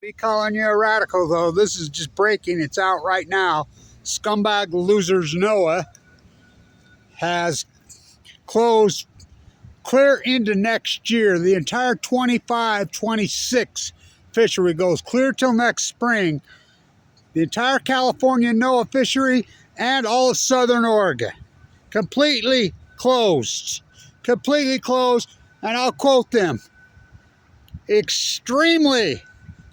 Be calling you a radical, though. This is just breaking. It's out right now. Scumbag losers NOAA has closed clear into next year. The entire 25-26 fishery goes clear till next spring. The entire California NOAA fishery and all of southern Oregon. Completely closed. Completely closed. And I'll quote them. Extremely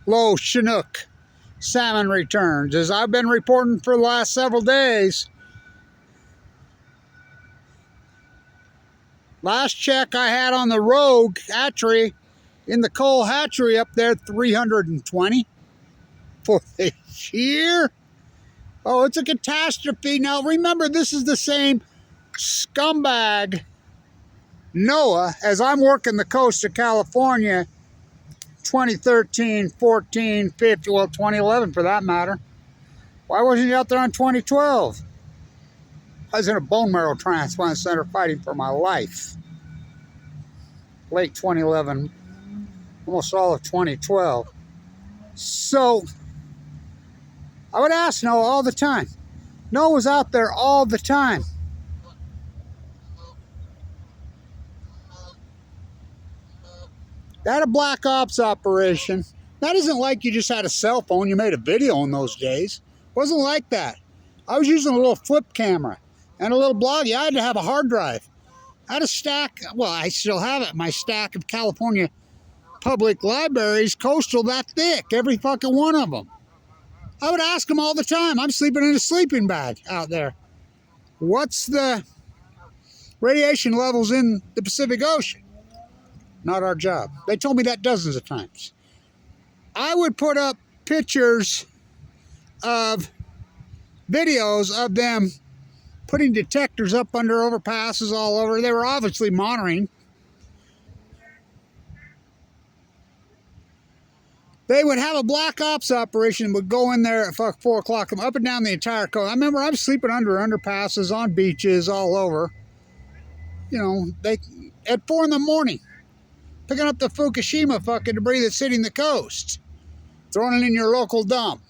low Chinook salmon returns. As I've been reporting for the last several days, last check I had on the Rogue hatchery in the Cole hatchery up there, 320 for the year. Oh, it's a catastrophe. Now remember, this is the same scumbag NOAA as I'm working the coast of California 2013, 14, 15, well, 2011 for that matter. Why wasn't you out there on 2012? I was in a bone marrow transplant center fighting for my life. Late 2011, almost all of 2012. So, I would ask Noah all the time. Noah was out there all the time. That a black ops operation. That isn't like you just had a cell phone, you made a video in those days. It wasn't like that. I was using a little flip camera and a little blog. I had to have a hard drive. I had a stack, well, I still have it, my stack of California public libraries, coastal that thick, every fucking one of them. I would ask them all the time. I'm sleeping in a sleeping bag out there. What's the radiation levels in the Pacific Ocean? Not our job. They told me that dozens of times. I would put up pictures of videos of them putting detectors up under overpasses all over. They were obviously monitoring. They would have a black ops operation, would go in there at 4 o'clock, come up and down the entire coast. I remember I was sleeping under underpasses, on beaches, all over. You know, they at 4 in the morning, picking up the FUKUSHIMA fucking debris that's hitting the coast, throwing it in your local dump.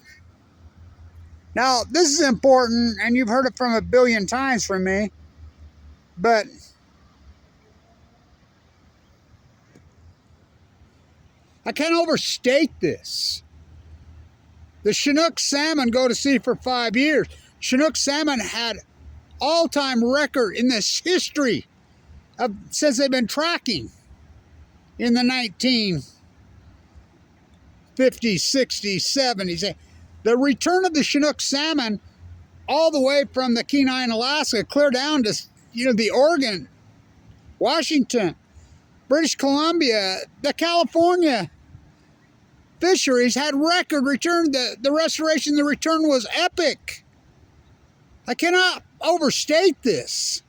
Now, this is important, and you've heard it from a billion times from me, but I can't overstate this. The Chinook salmon go to sea for 5 years. Chinook salmon had all-time record in this history of, since they've been tracking in the 1950s, 60s, 70s. The return of the Chinook salmon all the way from the Kenai, Alaska, clear down to, you know, the Oregon, Washington, British Columbia, the California fisheries had record return. The restoration, the return was epic. I cannot overstate this.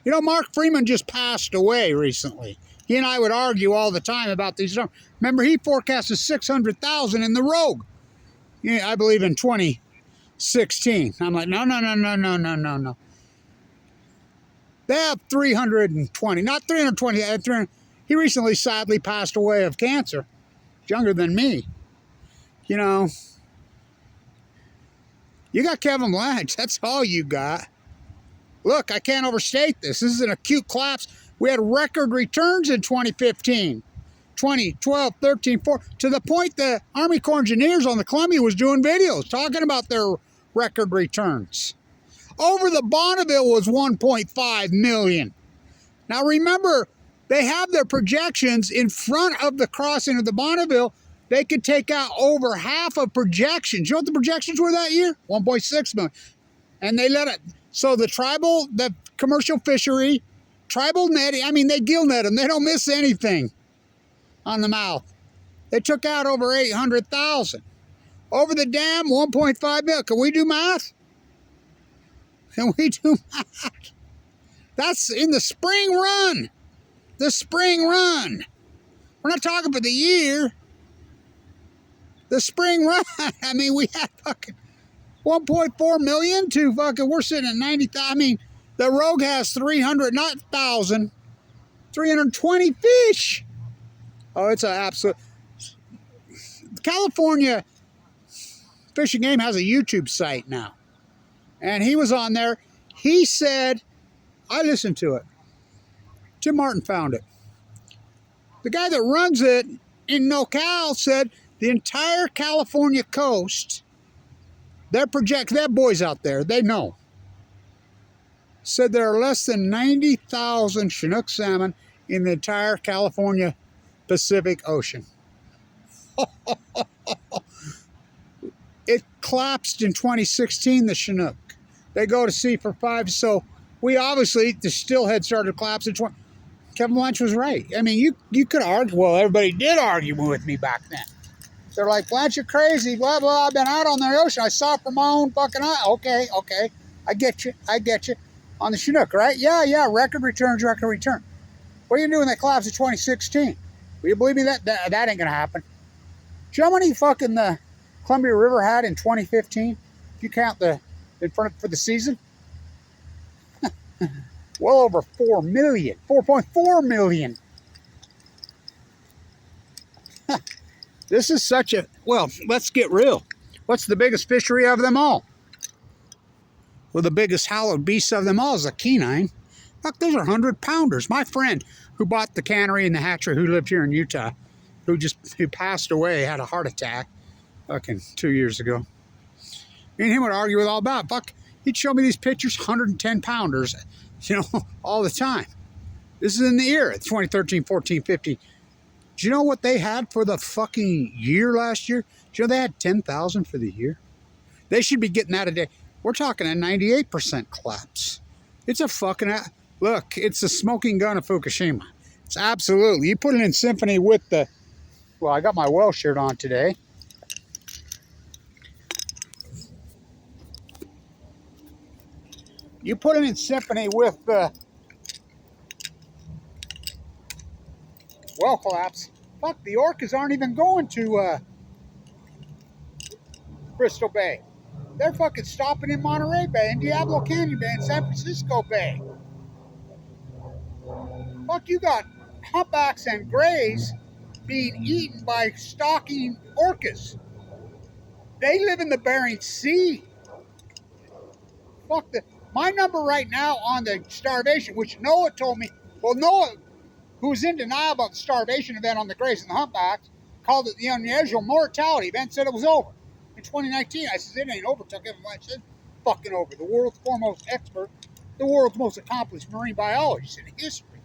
You know, Mark Freeman just passed away recently. He and I would argue all the time about these numbers. Remember, he forecasted 600,000 in the Rogue. Yeah, I believe in 2016. I'm like, no. They have 320, not 320. 300. He recently sadly passed away of cancer. Younger than me. You know, you got Kevin Blanch. That's all you got. Look, I can't overstate this. This is an acute collapse. We had record returns in 2015, 2012, 13, 14, to the point the Army Corps Engineers on the Columbia was doing videos talking about their record returns. Over the Bonneville was 1.5 million. Now remember, they have their projections in front of the crossing of the Bonneville. They could take out over half of projections. You know what the projections were that year? 1.6 million. And they let it. So the commercial fishery, tribal netting, I mean, they gill net them. They don't miss anything on the mouth. They took out over 800,000. Over the dam, 1.5 million. Can we do math? Can we do math? That's in the spring run. The spring run. We're not talking about the year. The spring run. I mean, we had fucking 1.4 million to fucking, we're sitting at 90,000. I mean, the Rogue has 300, not 1,000, 320 fish. Oh, it's an absolute. California Fish and Game has a YouTube site now. And he was on there. He said, I listened to it. Tim Martin found it. The guy that runs it in NorCal said the entire California coast, their boys out there, they know, said there are less than 90,000 Chinook salmon in the entire California Pacific Ocean. It collapsed in 2016, the Chinook. They go to sea for 5, so we obviously, the steelhead started to collapse in 20. Kevin Blanch was right. I mean, you could argue, well, everybody did argue with me back then. They're like, Blanch, you're crazy, blah, blah, I've been out on the ocean, I saw it from my own fucking eye. Okay, I get you. On the Chinook, right? Yeah, record returns. What are you doing when they collapsed in 2016? Will you believe me that ain't gonna happen? Do you know how many fucking the Columbia River had in 2015? If you count for the season? Well over 4 million. 4.4 million. This is such a, well, let's get real. What's the biggest fishery of them all? Well, the biggest hallowed beast of them all is a kenine. Fuck, those are 100-pounders. My friend who bought the cannery and the hatchery, who lived here in Utah, who passed away, had a heart attack fucking 2 years ago. Me and him would argue with all about. Fuck, he'd show me these pictures, 110-pounders, all the time. This is in the era, 2013, 14, 15. Do you know what they had for the fucking year last year? Do you know they had 10,000 for the year? They should be getting that a day. We're talking a 98% collapse. It's a fucking, look, it's the smoking gun of Fukushima. It's absolutely, you put it in symphony with the, well, I got my well shirt on today. You put it in symphony with the well collapse. Fuck, the orcas aren't even going to Bristol Bay. They're fucking stopping in Monterey Bay and Diablo Canyon Bay and San Francisco Bay. Fuck, you got humpbacks and grays being eaten by stalking orcas. They live in the Bering Sea. Fuck, my number right now on the starvation, which NOAA told me, well, NOAA, who's in denial about the starvation event on the grays and the humpbacks, called it the unusual mortality event, said it was over. In 2019, I said, it ain't over. Chuck Evans said, fucking over. The world's foremost expert, the world's most accomplished marine biologist in history.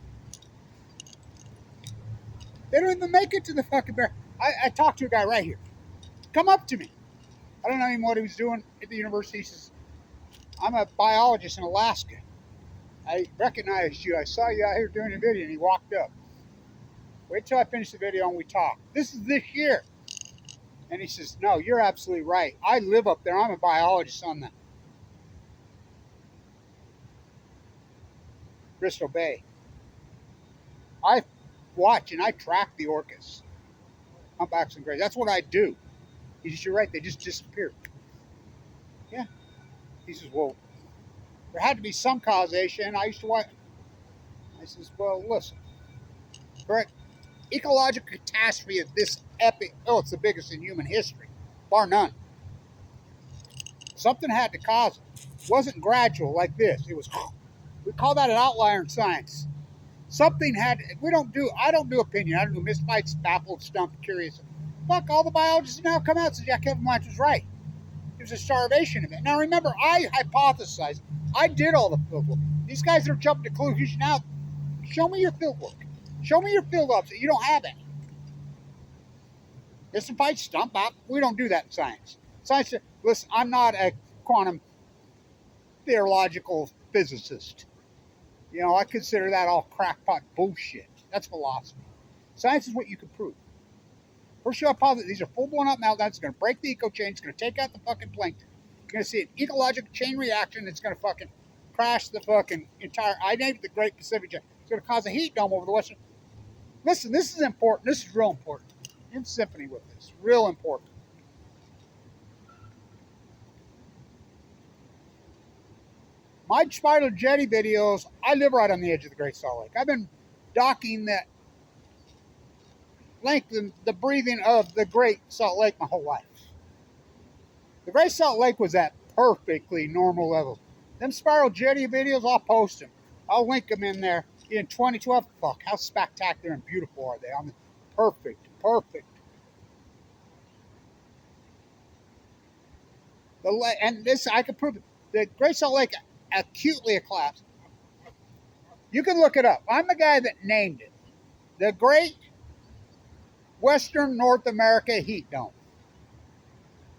They don't even make it to the fucking bear. I talked to a guy right here. Come up to me. I don't know even what he was doing at the university. He says, I'm a biologist in Alaska. I recognized you. I saw you out here doing a video, and he walked up. Wait till I finish the video and we talk. This is this year. And he says, no, you're absolutely right. I live up there. I'm a biologist on the Bristol Bay. I watch and I track the orcas, humpbacks and grays. That's what I do. He says, you're right. They just disappeared. Yeah. He says, well, there had to be some causation. I used to watch. I says, well, listen. Correct. Ecological catastrophe of this epic, it's the biggest in human history, bar none. Something had to cause it. It wasn't gradual like this. It was, we call that an outlier in science. Something had, I don't do opinion. I don't do misfights, baffled, stumped, curious. Fuck, all the biologists now come out and say, yeah, Kevin Blanch was right. It was a starvation event. Now remember, I hypothesized. I did all the field work. These guys that are jumping to conclusions now, show me your field work. Show me your field ups. You don't have any. This fight stump out. We don't do that in science. Science, listen, I'm not a quantum theological physicist. I consider that all crackpot bullshit. That's philosophy. Science is what you can prove. First, you hypothesis, these are full-blown up meltdowns. It's going to break the eco chain. It's going to take out the fucking plankton. You're going to see an ecological chain reaction that's going to fucking crash the fucking entire, I named it the Great Pacific Chain. It's going to cause a heat dome over the western. Listen, this is important. This is real important. In symphony with this. Real important. My spider jetty videos, I live right on the edge of the Great Salt Lake. I've been docking that lengthened the breathing of the Great Salt Lake my whole life. The Great Salt Lake was at perfectly normal levels. Them spiral jetty videos, I'll post them. I'll link them in there. In 2012, fuck, how spectacular and beautiful are they? I mean, perfect. And this, I can prove it. The Great Salt Lake acutely collapsed. You can look it up. I'm the guy that named it. The Great Western North America Heat Dome.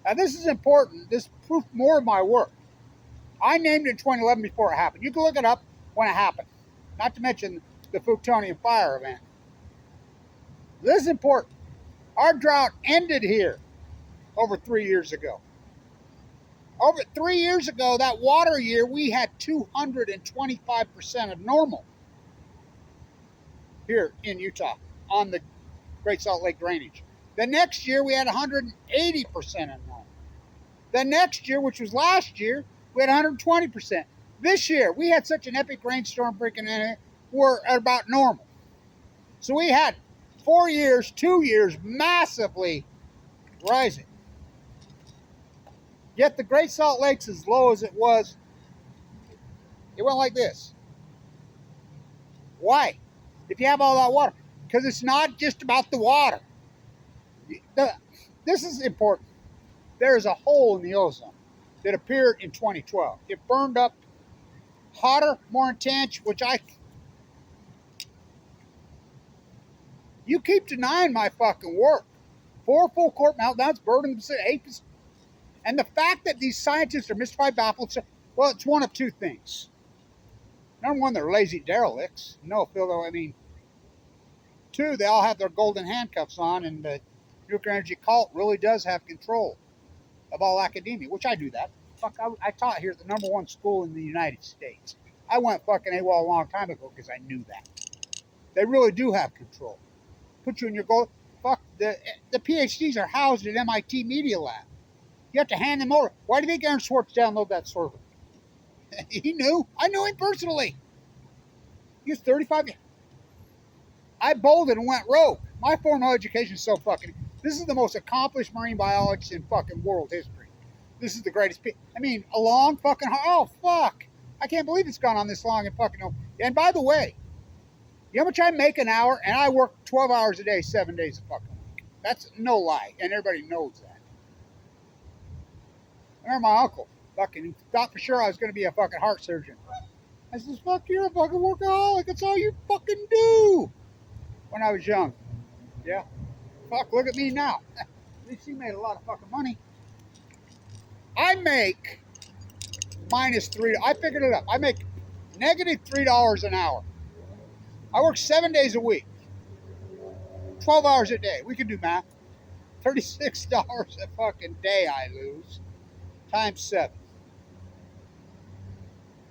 Now, this is important. This proves more of my work. I named it in 2011 before it happened. You can look it up when it happened. Not to mention the Plutonium fire event. This is important. Our drought ended here over 3 years ago. Over 3 years ago, that water year, we had 225% of normal here in Utah on the Great Salt Lake drainage. The next year, we had 180% of normal. The next year, which was last year, we had 120%. This year, we had such an epic rainstorm freaking in it, we're at about normal. So we had 4 years, 2 years, massively rising. Yet the Great Salt Lake's as low as it was, it went like this. Why? If you have all that water. Because it's not just about the water. This is important. There is a hole in the ozone that appeared in 2012. It burned up hotter, more intense, you keep denying my fucking work. 4 full court meltdowns, burning the city. And the fact that these scientists are mystified, baffled, well, it's one of two things. Number one, they're lazy derelicts. No, Phil, though, I mean, 2, they all have their golden handcuffs on, and the nuclear energy cult really does have control of all academia, which I do that. Fuck, I taught here at the #1 school in the United States. I went fucking AWOL a long time ago because I knew that. They really do have control. Put you in your gold. Fuck, the PhDs are housed at MIT Media Lab. You have to hand them over. Why do you think Aaron Swartz downloaded that server? He knew. I knew him personally. He was 35 years. I bolted and went rogue. My formal education is so fucking... This is the most accomplished marine biologist in fucking world history. This is the greatest... I mean, a long fucking... Oh, fuck. I can't believe it's gone on this long and fucking... And by the way, you know how much I make an hour? And I work 12 hours a day, 7 days a fucking week. That's no lie. And everybody knows that. I remember my uncle fucking thought for sure I was going to be a fucking heart surgeon. I says, fuck, you're a fucking workaholic. That's all you fucking do. When I was young. Yeah. Fuck, look at me now. At least he made a lot of fucking money. I make -3. I figured it up. I make -$3 an hour. I work 7 days a week. 12 hours a day. We can do math. $36 a fucking day I lose. Times 7.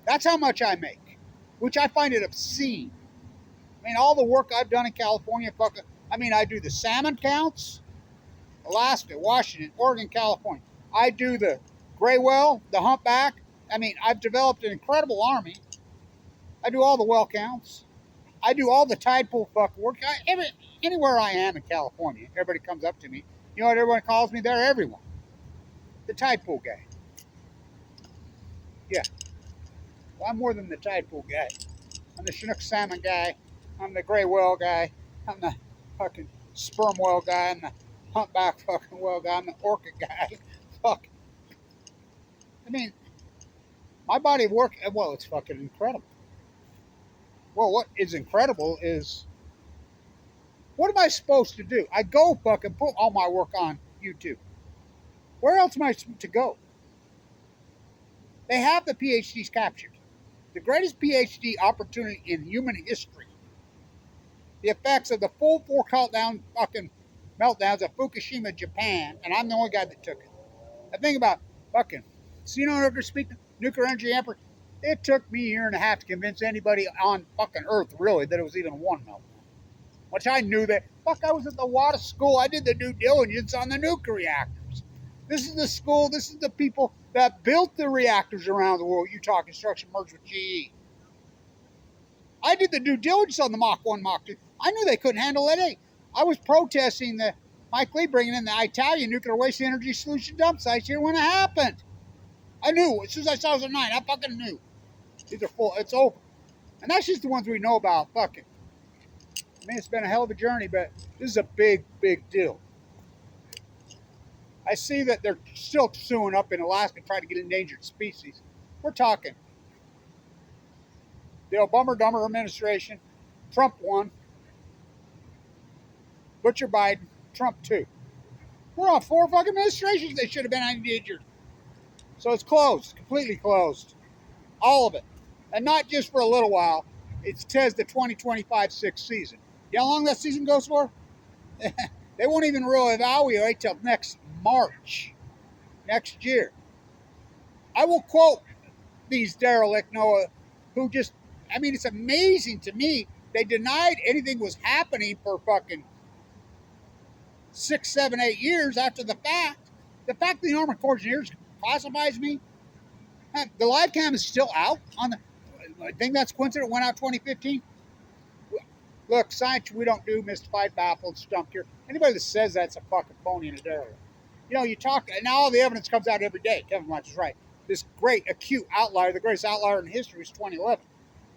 That's how much I make. Which I find it obscene. I mean, all the work I've done in California, I do the salmon counts, Alaska, Washington, Oregon, California. I do the gray whale, the humpback. I mean, I've developed an incredible army. I do all the well counts. I do all the tide pool fucking work. Anywhere I am in California, everybody comes up to me. You know what everyone calls me there? Everyone. The tide pool guy. Yeah. Well, I'm more than the tide pool guy. I'm the Chinook salmon guy. I'm the gray whale guy. I'm the fucking sperm whale guy. I'm the humpback fucking whale guy. I'm the orchid guy. Fuck. I mean, my body of work, well, it's fucking incredible. Well, what is incredible is, what am I supposed to do? I go fucking put all my work on YouTube. Where else am I to go? They have the PhDs captured. The greatest PhD opportunity in human history. The effects of the full 4 fucking meltdowns of Fukushima, Japan, and I'm the only guy that took it. I think about fucking nuclear energy emperor. It took me a year and a half to convince anybody on fucking Earth, really, that it was even one meltdown. Which I knew that. Fuck, I was at the water school. I did the due diligence on the nuclear reactors. This is the school. This is the people that built the reactors around the world. Utah Construction merged with GE. I did the due diligence on the Mach 1, Mach 2. I knew they couldn't handle it. I was protesting the Mike Lee bringing in the Italian nuclear waste energy solution dump sites here when it happened. I knew. As soon as I saw it was at 9, I fucking knew. These are full. It's over. And that's just the ones we know about. Fucking. I mean, it's been a hell of a journey, but this is a big, big deal. I see that they're still suing up in Alaska trying to get endangered species. We're talking the Obama-Dummer administration, Trump 1, Butcher Biden, Trump 2. We're on 4 fucking administrations they should have been endangered. So it's closed, completely closed. All of it. And not just for a little while. It says the 2025-6 season. You know how long that season goes for? They won't even really evaluate till next March, next year. I will quote these derelict NOAA who just, I mean, it's amazing to me. They denied anything was happening for fucking 6, 7, 8 years after the fact. The fact the Army Corps of Engineers classifies me, the live cam is still out on the, I think that's coincident, it went out 2015. Look, science we don't do, mystified, baffled, stumped here. Anybody that says that's a fucking phony and a derelict. You know, you talk, and now all the evidence comes out every day. Kevin Blanch is right. This great acute outlier, the greatest outlier in history is 2011.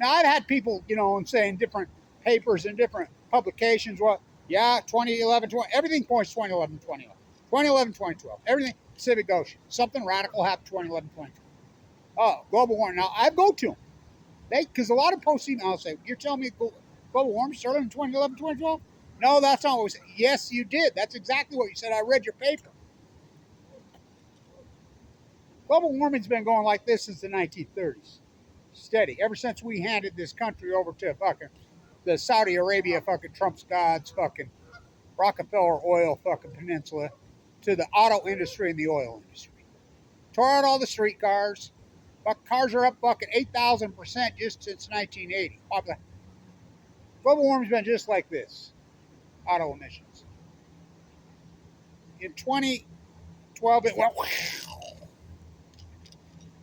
Now, I've had people, you know, saying different papers and different publications, well, yeah, 2011, everything points 2011, 2011. 2011, 2012, everything, Pacific Ocean. Something radical happened 2011, 2012. Oh, global warming. Now, I go to them. Because a lot of post emails say, you're telling me global warming started in 2011, 2012? No, that's not what we said. Yes, you did. That's exactly what you said. I read your paper. Global warming's been going like this since the 1930s. Steady. Ever since we handed this country over to fucking the Saudi Arabia fucking Trump's gods fucking Rockefeller oil fucking peninsula to the auto industry and the oil industry. Tore out all the streetcars. Cars are up fucking 8,000% just since 1980. Global warming's been just like this. Auto emissions. In 2012, it went.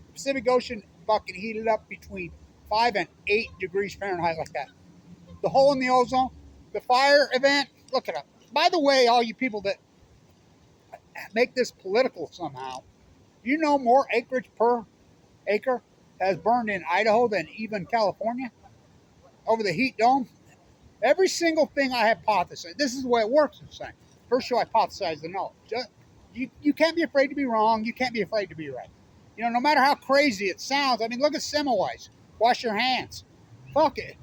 The Pacific Ocean fucking heated up between 5 and 8 degrees Fahrenheit like that. The hole in the ozone, the fire event, look it up. By the way, all you people that make this political somehow, you know more acreage per acre has burned in Idaho than even California over the heat dome. Every single thing I hypothesize, this is the way it works in science. First you hypothesize the knowledge. You can't be afraid to be wrong. You can't be afraid to be right. You know, no matter how crazy it sounds. I mean, look at Semmelweis. Wash your hands. Fuck it.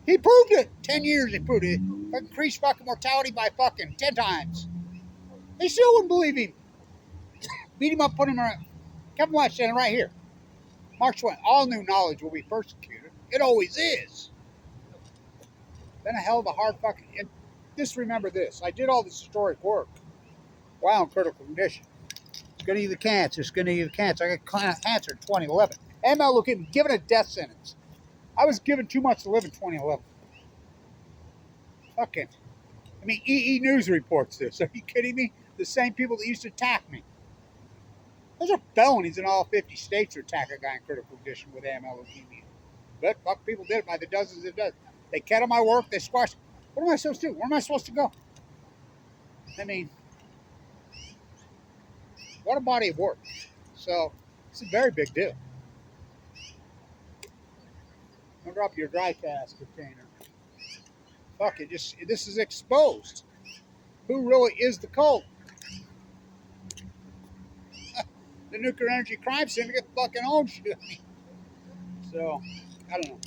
He proved it. 10 years he proved it. Increased fucking mortality by fucking 10 times. They still wouldn't believe him. Beat him up, put him around. Kevin Blanch standing right here. March 20. All new knowledge will be persecuted. It always is. Been a hell of a hard fucking. And just remember this. I did all this historic work while in critical condition. It's going to give you cancer. It's going to give you cancer. I got cancer in 2011. ML given a death sentence. I was given too much to live in 2011. Fucking. I mean, EE News reports this. Are you kidding me? The same people that used to attack me. Those are felonies in all 50 states to attack a guy in critical condition with AML leukemia. But fuck, people did it by the dozens and dozens. They kettled my work. They squashed. What am I supposed to do? Where am I supposed to go? I mean, what a body of work. So, it's a very big deal. Don't drop your dry cast container. Fuck it. This is exposed. Who really is the cult? The nuclear energy crime syndicate fucking owns you. So, I don't know.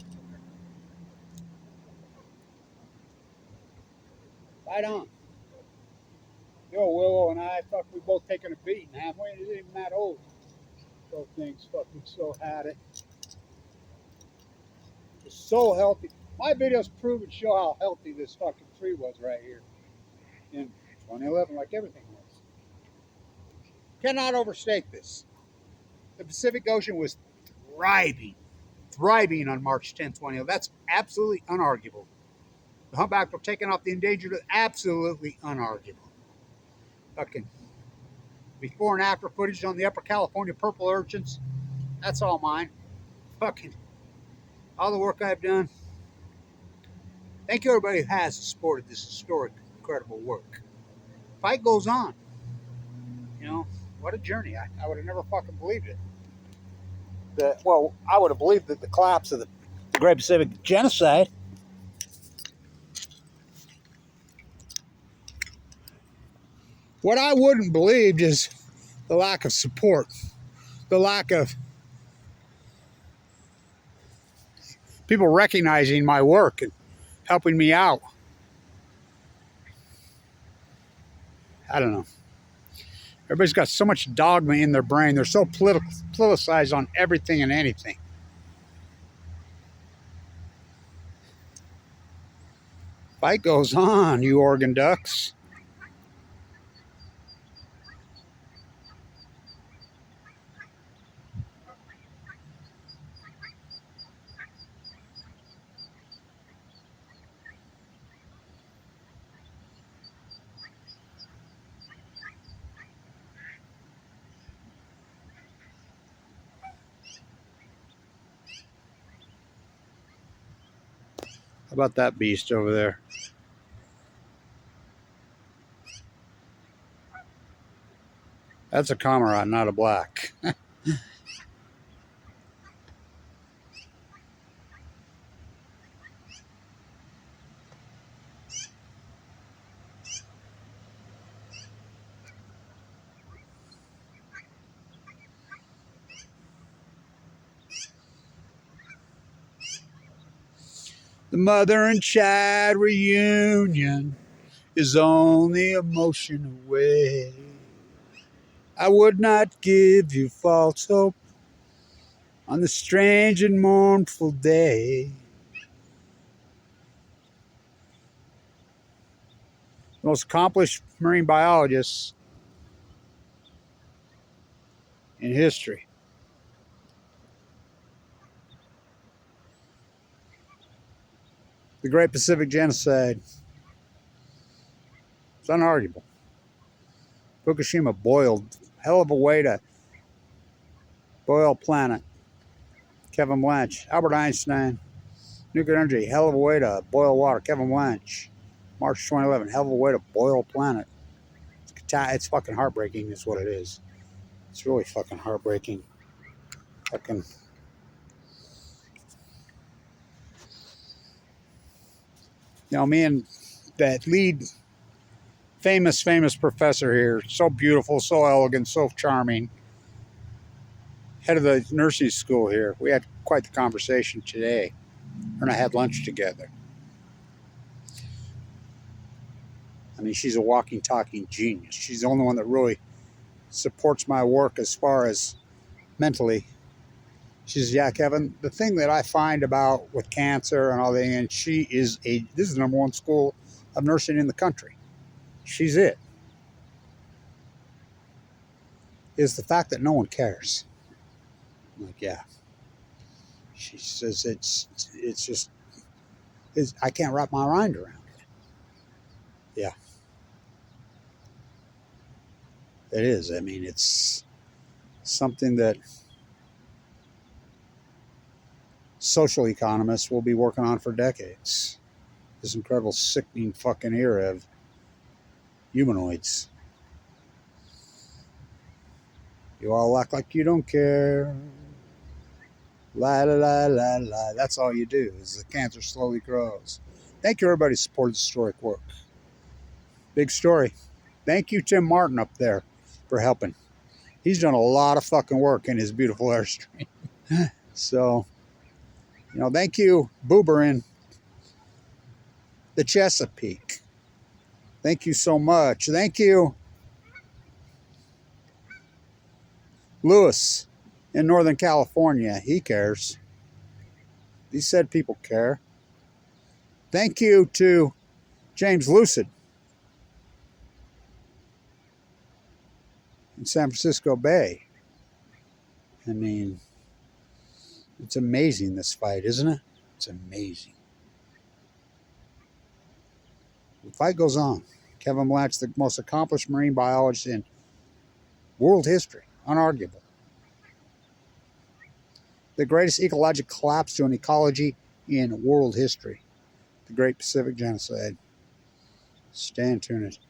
Right on. Yo, Willow and I, fuck, we both taken a beating, haven't we? It isn't even that old. Those things fucking so had it. It's so healthy. My videos prove and show how healthy this fucking tree was right here in 2011, like everything was. Cannot overstate this. The Pacific Ocean was thriving on March 10, 2011. That's absolutely unarguable. The humpback were taking off the endangered, absolutely unarguable. Fucking before and after footage on the upper California purple urchins. That's all mine. Fucking all the work I've done. Thank you everybody who has supported this historic incredible work. Fight goes on. You know, what a journey. I would have never fucking believed it. Well, I would have believed that the collapse of the Great Pacific Genocide. What I wouldn't believe is the lack of support, the lack of people recognizing my work and helping me out. I don't know. Everybody's got so much dogma in their brain. They're so politicized on everything and anything. Fight goes on, you Oregon Ducks. How about that beast over there? That's a Comrade, not a black. The mother and child reunion is only a motion away. I would not give you false hope on the strange and mournful day. The most accomplished marine biologists in history. The Great Pacific Genocide. It's unarguable. Fukushima boiled. Hell of a way to boil planet. Kevin Blanch. Albert Einstein. Nuclear energy. Hell of a way to boil water. Kevin Blanch. March 2011. Hell of a way to boil planet. It's fucking heartbreaking is what it is. It's really fucking heartbreaking. Fucking... You know, me and that lead famous professor here, so beautiful, so elegant, so charming, head of the nursing school here. We had quite the conversation today. Her and I had lunch together. I mean, she's a walking, talking genius. She's the only one that really supports my work as far as mentally. She says, yeah, Kevin, the thing that I find about with cancer and all that, and this is the #1 school of nursing in the country. She's it. Is the fact that no one cares. I'm like, yeah. She says I can't wrap my mind around it. Yeah. It is. I mean, it's something that social economists will be working on for decades. This incredible, sickening fucking era of humanoids. You all act like you don't care. La la la la la. That's all you do as the cancer slowly grows. Thank you, everybody, who supported this historic work. Big story. Thank you, Tim Martin, up there, for helping. He's done a lot of fucking work in his beautiful Airstream. So, you know, thank you, Boober in the Chesapeake. Thank you so much. Thank you, Lewis in Northern California. He cares. He said people care. Thank you to James Lucid in San Francisco Bay. I mean, it's amazing, this fight, isn't it? It's amazing. The fight goes on. Kevin Blanch, the most accomplished marine biologist in world history, unarguable. The greatest ecological collapse to an ecology in world history. The Great Pacific Genocide. Stay tuned.